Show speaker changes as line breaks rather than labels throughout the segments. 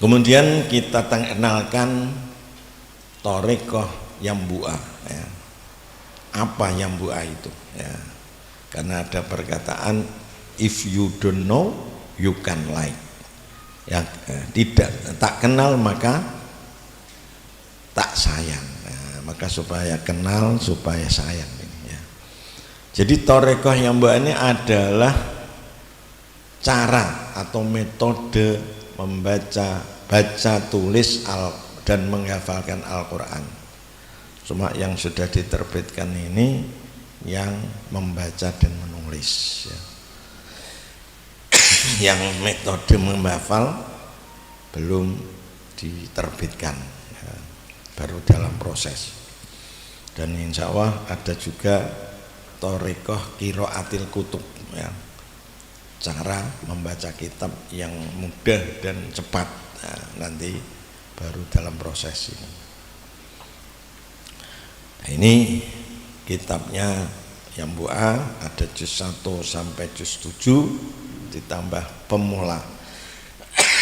Kemudian kita kenalkan Thariqah Yambu'ah ya. Apa Yambu'ah itu ya. Karena ada perkataan if you don't know you can like ya, tidak tak kenal maka tak sayang. Nah, maka supaya kenal supaya sayang ini ya. Jadi Thariqah Yambu'ah ini adalah cara atau metode baca tulis dan menghafalkan Al-Quran. Cuma yang sudah diterbitkan ini yang membaca dan menulis ya. Yang metode menghafal belum diterbitkan ya, baru dalam proses. Dan insya Allah ada juga Thariqah Qiraatil Kutub ya, cara membaca kitab yang mudah dan cepat. Nah, nanti baru dalam proses ini. Nah, ini kitabnya Yambu'ah, ada juz 1 sampai juz 7 ditambah pemula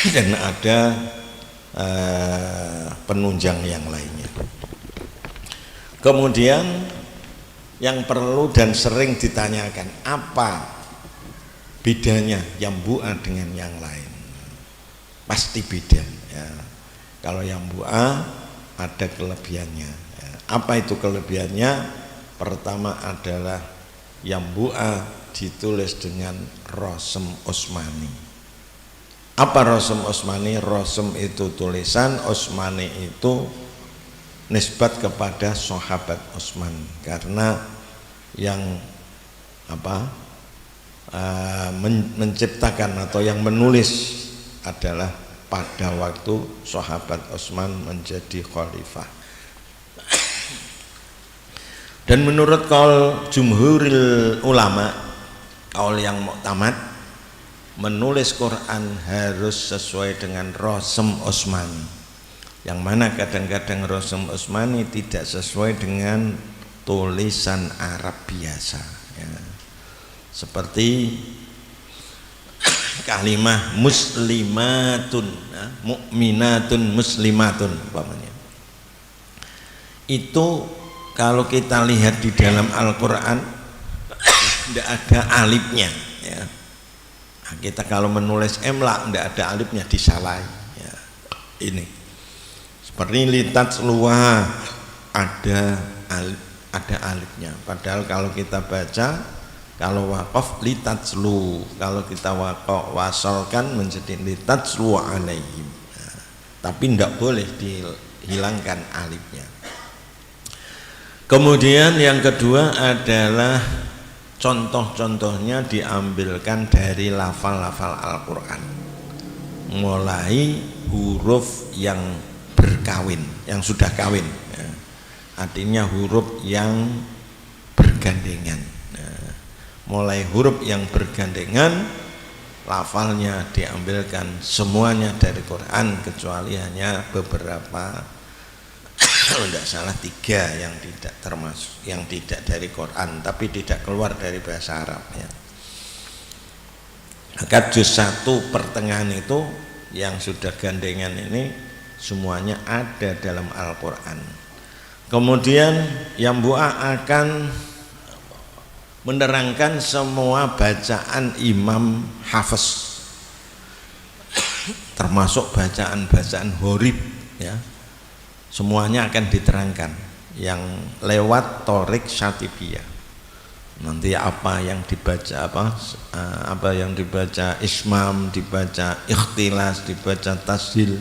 dan ada penunjang yang lainnya. Kemudian yang perlu dan sering ditanyakan, apa bedanya Yambu'ah dengan yang lain? Pasti beda ya. Kalau Yambu'ah ada kelebihannya ya. Apa itu kelebihannya? Pertama adalah Yambu'ah ditulis dengan Rasm Utsmani. Apa Rasm Utsmani? Rasm itu tulisan, Utsmani itu nisbat kepada sahabat Utsman, karena yang menciptakan atau yang menulis adalah pada waktu sahabat Utsman menjadi khalifah. Dan menurut kaul jumhuril ulama, kaul yang muktamad, menulis Quran harus sesuai dengan Rasm Utsmani, yang mana kadang-kadang Rasm Utsmani tidak sesuai dengan tulisan Arab biasa ya. Seperti kalimah muslimatun ya, mukminatun muslimatun umpamanya. Itu kalau kita lihat di dalam Al-Quran tidak ada alifnya ya. Nah, kita kalau menulis emla tidak ada alifnya, disalahi ya. Ini seperti litat luah ada alifnya, padahal kalau kita baca, kalau waqaf litatslu, kalau kita wasolkan menjadi litatslu alaihim nah, tapi tidak boleh dihilangkan alifnya. Kemudian yang kedua adalah contoh-contohnya diambilkan dari lafal-lafal Al-Quran, mulai huruf yang berkawin, yang sudah kawin ya. Artinya huruf yang bergandengan. Nah, mulai huruf yang bergandengan, lafalnya diambilkan semuanya dari Quran kecuali hanya beberapa, kalau tidak salah 3 yang tidak termasuk, yang tidak dari Quran tapi tidak keluar dari bahasa Arab ya. Maka juz 1 pertengahan itu yang sudah gandengan ini semuanya ada dalam Al-Quran. Kemudian Yambu'ah akan menerangkan semua bacaan Imam Hafiz, termasuk bacaan-bacaan horib ya, semuanya akan diterangkan yang lewat Thariq Syatibiyah. Nanti apa yang dibaca, apa yang dibaca ismam, dibaca ikhtilas, dibaca tasil,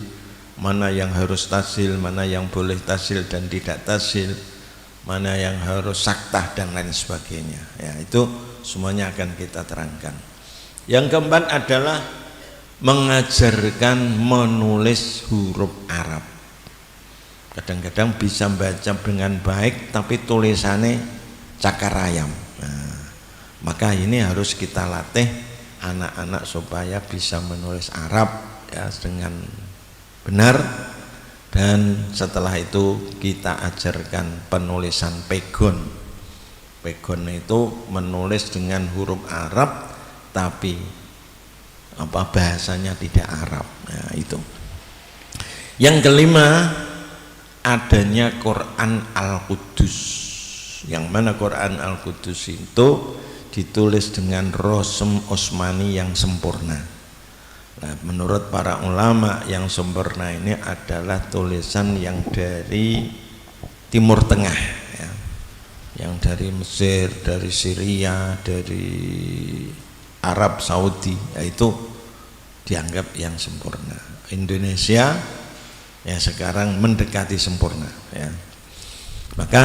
mana yang harus tasil, mana yang boleh tasil dan tidak tasil, mana yang harus saktah dan lain sebagainya ya, itu semuanya akan kita terangkan. Yang keempat adalah mengajarkan menulis huruf Arab. Kadang-kadang bisa baca dengan baik tapi tulisannya cakar ayam. Nah, maka ini harus kita latih anak-anak supaya bisa menulis Arab ya dengan benar. Dan setelah itu kita ajarkan penulisan pegon. Pegon itu menulis dengan huruf Arab tapi bahasanya tidak Arab. Nah, itu. Yang kelima, adanya Quran Al-Qudus, yang mana Quran Al-Qudus itu ditulis dengan Rosem Osmani yang sempurna. Nah, menurut para ulama yang sempurna ini adalah tulisan yang dari Timur Tengah, ya. Yang dari Mesir, dari Syria, dari Arab Saudi, yaitu dianggap yang sempurna. Indonesia ya sekarang mendekati sempurna, ya. Maka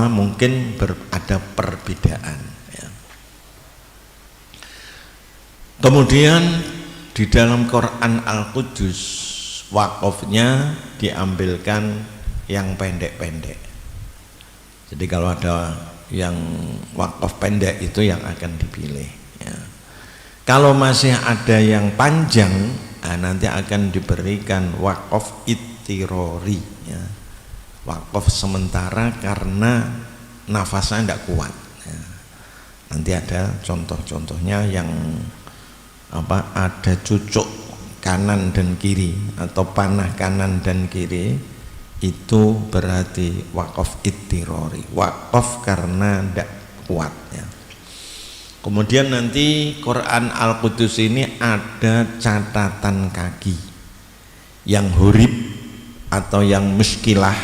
mungkin ada perbedaan, ya. Kemudian di dalam Quran Al-Qudus wakofnya diambilkan yang pendek-pendek. Jadi kalau ada yang wakof pendek itu yang akan dipilih, ya. Kalau masih ada yang panjang, nanti akan diberikan wakof ittirori, ya. Wakof sementara karena nafasnya tidak kuat, ya. Nanti ada contoh-contohnya yang ada cucuk kanan dan kiri atau panah kanan dan kiri, itu berarti wakof ittirori, wakof karena tidak kuat, ya. Kemudian nanti Quran Al-Qudus ini ada catatan kaki yang hurib atau yang muskilah.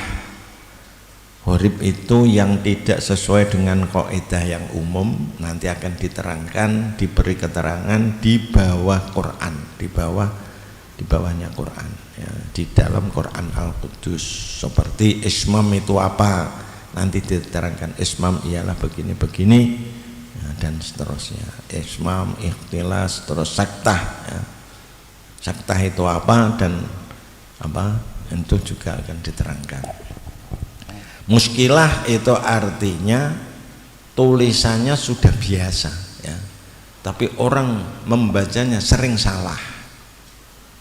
Hurib itu yang tidak sesuai dengan kaidah yang umum, nanti akan diterangkan, diberi keterangan di bawah Quran, di bawahnya Quran, ya, di dalam Quran Al-Qudus. Seperti ismam itu apa, nanti diterangkan ismam ialah begini-begini, ya, dan seterusnya. Ismam, ikhtilas, terus saktah, ya. Saktah itu apa dan itu juga akan diterangkan. Muskilah itu artinya tulisannya sudah biasa, ya, tapi orang membacanya sering salah,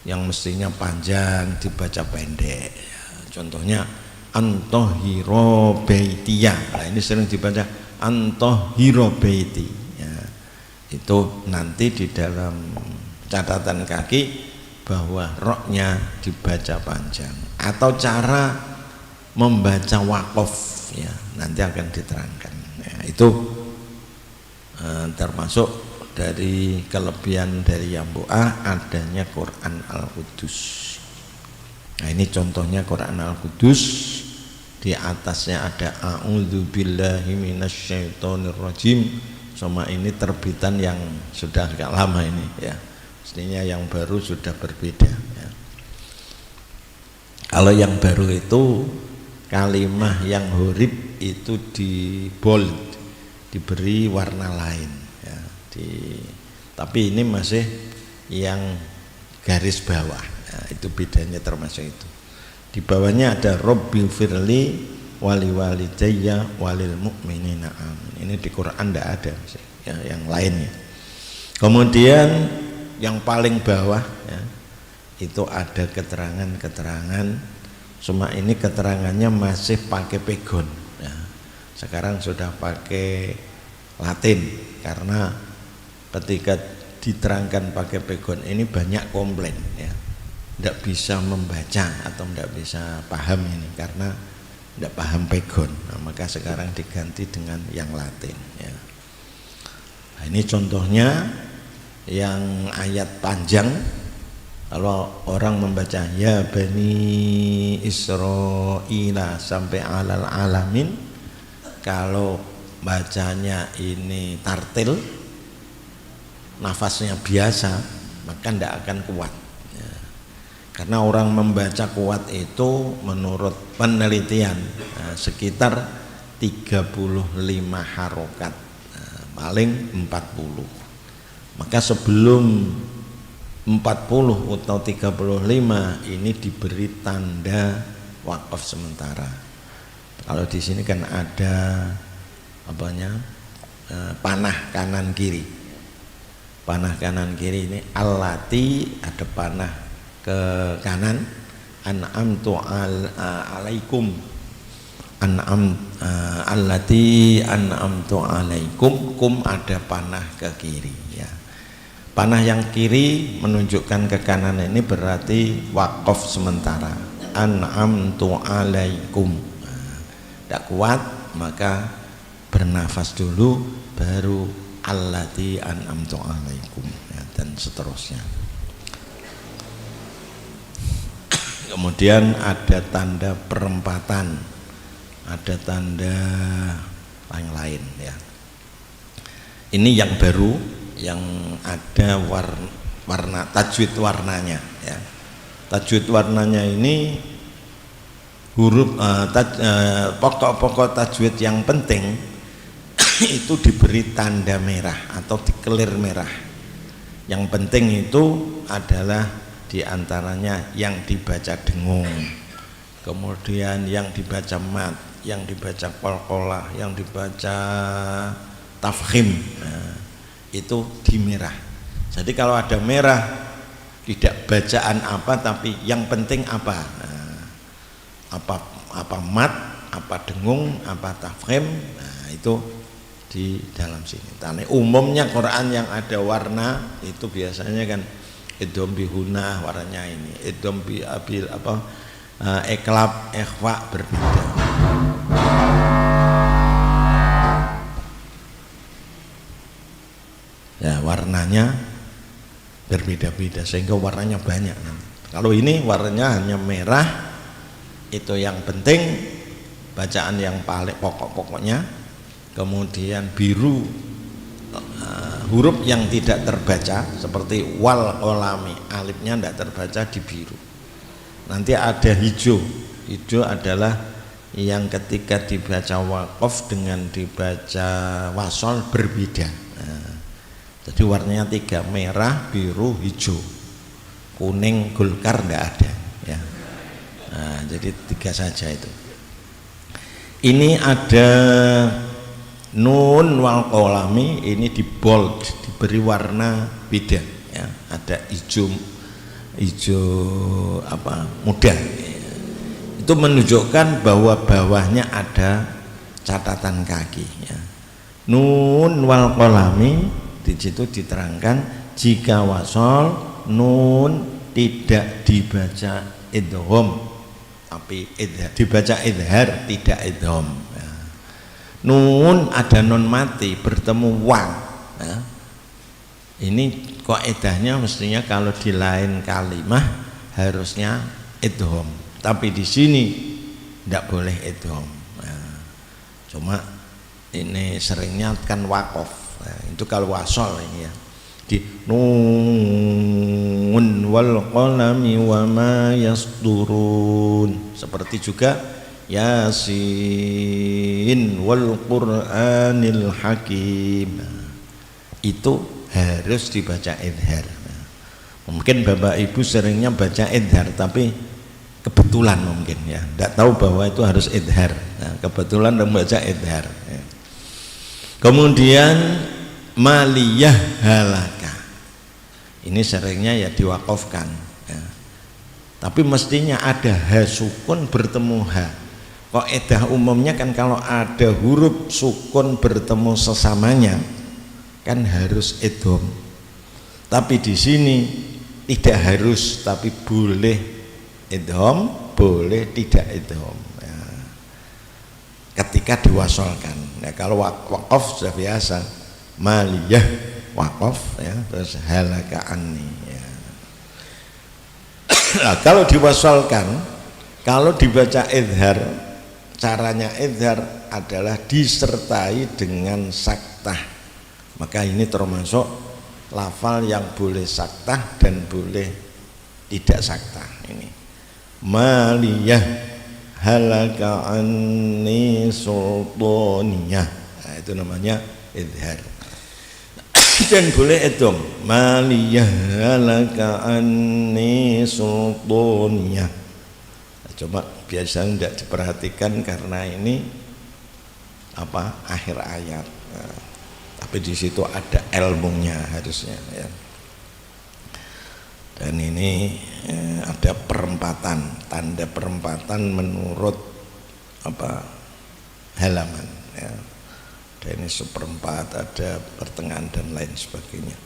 yang mestinya panjang dibaca pendek, ya. Contohnya antohiro beitiyah, nah ini sering dibaca antohiro beiti, ya. Itu nanti di dalam catatan kaki bahwa roknya dibaca panjang, atau cara membaca wakof, ya, nanti akan diterangkan, ya. Itu termasuk dari kelebihan dari Yambu'ah adanya Quran Al-Qudus. Nah, ini contohnya Quran Al-Qudus. Di atasnya ada a'udzubillahi minasyaitonirrajim. Sama ini terbitan yang sudah agak lama ini, ya. Mestinya yang baru sudah berbeda, ya. Kalau yang baru itu kalimah yang hurib itu di bold, diberi warna lain, ya. Tapi ini masih yang garis bawah, ya, itu bedanya termasuk itu. Di bawahnya ada Rabbil firli wali walidayya walil mu'minina amin. Ini di Quran tidak ada, ya, yang lainnya. Kemudian yang paling bawah, ya, itu ada keterangan-keterangan. Cuma ini keterangannya masih pakai pegon, ya. Sekarang sudah pakai Latin, karena ketika diterangkan pakai pegon ini banyak komplain, ya, tidak bisa membaca atau tidak bisa paham ini karena tidak paham pegon. Nah, maka sekarang diganti dengan yang Latin, ya. Nah, ini contohnya yang ayat panjang. Kalau orang membaca ya Bani Israila sampai alal alamin, kalau bacanya ini tartil, nafasnya biasa, maka tidak akan kuat, ya. Karena orang membaca kuat itu menurut penelitian sekitar 35 harokat, paling 40. Maka sebelum 40 atau 35 ini diberi tanda wakaf sementara. Kalau di sini kan ada panah kanan kiri. Panah kanan kiri ini allati, ada panah ke kanan, an'amtu alaikum, allati an'amtu alaikum, kum ada panah ke kiri, ya. Panah yang kiri menunjukkan ke kanan, ini berarti wakaf sementara. An'amtu alaikum. Tidak kuat maka bernafas dulu, baru allati an'amtu alaikum, ya, dan seterusnya. Kemudian ada tanda perempatan, ada tanda lain-lain, ya. Ini yang baru, yang ada warna tajwid warnanya, ya. Tajwid warnanya ini huruf pokok-pokok tajwid yang penting itu diberi tanda merah atau dikelir merah. Yang penting itu adalah diantaranya yang dibaca dengung, kemudian yang dibaca mat, yang dibaca qalqalah, yang dibaca tafkhim, nah, itu di merah. Jadi kalau ada merah, tidak bacaan apa tapi yang penting apa, nah, apa mat, apa dengung, apa tafkhim, nah itu di dalam sini. Tane umumnya Quran yang ada warna itu biasanya kan idgham bihuna, warnanya ini idgham bi abil apa iklab, ikhfa berbeda. Ya, warnanya berbeda-beda sehingga warnanya banyak nanti. Kalau ini warnanya hanya merah, itu yang penting, bacaan yang paling pokok-pokoknya. Kemudian biru, huruf yang tidak terbaca seperti wal qalami, alifnya tidak terbaca di biru. Nanti ada hijau. Hijau adalah yang ketika dibaca waqaf dengan dibaca wasol berbeda. Nah, jadi warnanya 3, merah, biru, hijau. Kuning, gulkar tidak ada, ya. Nah, jadi 3 saja itu. Ini ada nun wal qalami, ini di bold, diberi warna beda, ya. Ada hijau apa muda, ya. Itu menunjukkan bahwa bawahnya ada catatan kaki, ya. Nun wal qalami, di situ diterangkan jika wasol nun tidak dibaca idgham tapi dibaca idhar, tidak idgham. Nun ada nun mati bertemu wang, ya. Ini kaidahnya mestinya kalau di lain kalimah harusnya idgham, tapi di sini tidak boleh idgham. Nah, cuma ini seringnya kan waqaf, nah, itu kalau wasol ini, ya, di nun wal qalami wa ma yasdurun, seperti juga Yasin wal Qur'anil Hakim, itu harus dibaca idhar. Mungkin Bapak Ibu seringnya baca idhar tapi kebetulan mungkin, ya, tidak tahu bahwa itu harus idhar. Nah, kebetulan membaca idhar, ya. Kemudian maliyah halaka, ini seringnya ya diwakafkan, ya. Tapi mestinya ada ha sukun bertemu ha. Kaidah umumnya kan kalau ada huruf sukun bertemu sesamanya kan harus idgham. Tapi di sini tidak harus, tapi boleh idgham, boleh tidak idgham, ya, ketika diwasolkan. Ya, kalau waqaf sudah biasa, maliyah waqaf, ya, terus halaka anni, ya. Nah, kalau diwasolkan, kalau dibaca idhar, caranya idhar adalah disertai dengan saktah. Maka ini termasuk lafal yang boleh saktah dan boleh tidak saktah. Ini maliyah halaka anni sultaniyah, nah, itu namanya idhar. Dan boleh idgham, maliyah halaka anni sultaniyah. Cuma biasanya tidak diperhatikan karena ini apa akhir ayat, nah, tapi di situ ada ilmunya harusnya, ya. Dan ini ada perempatan, tanda perempatan menurut apa halaman, ya. Ada ini seperempat, ada pertengahan dan lain sebagainya.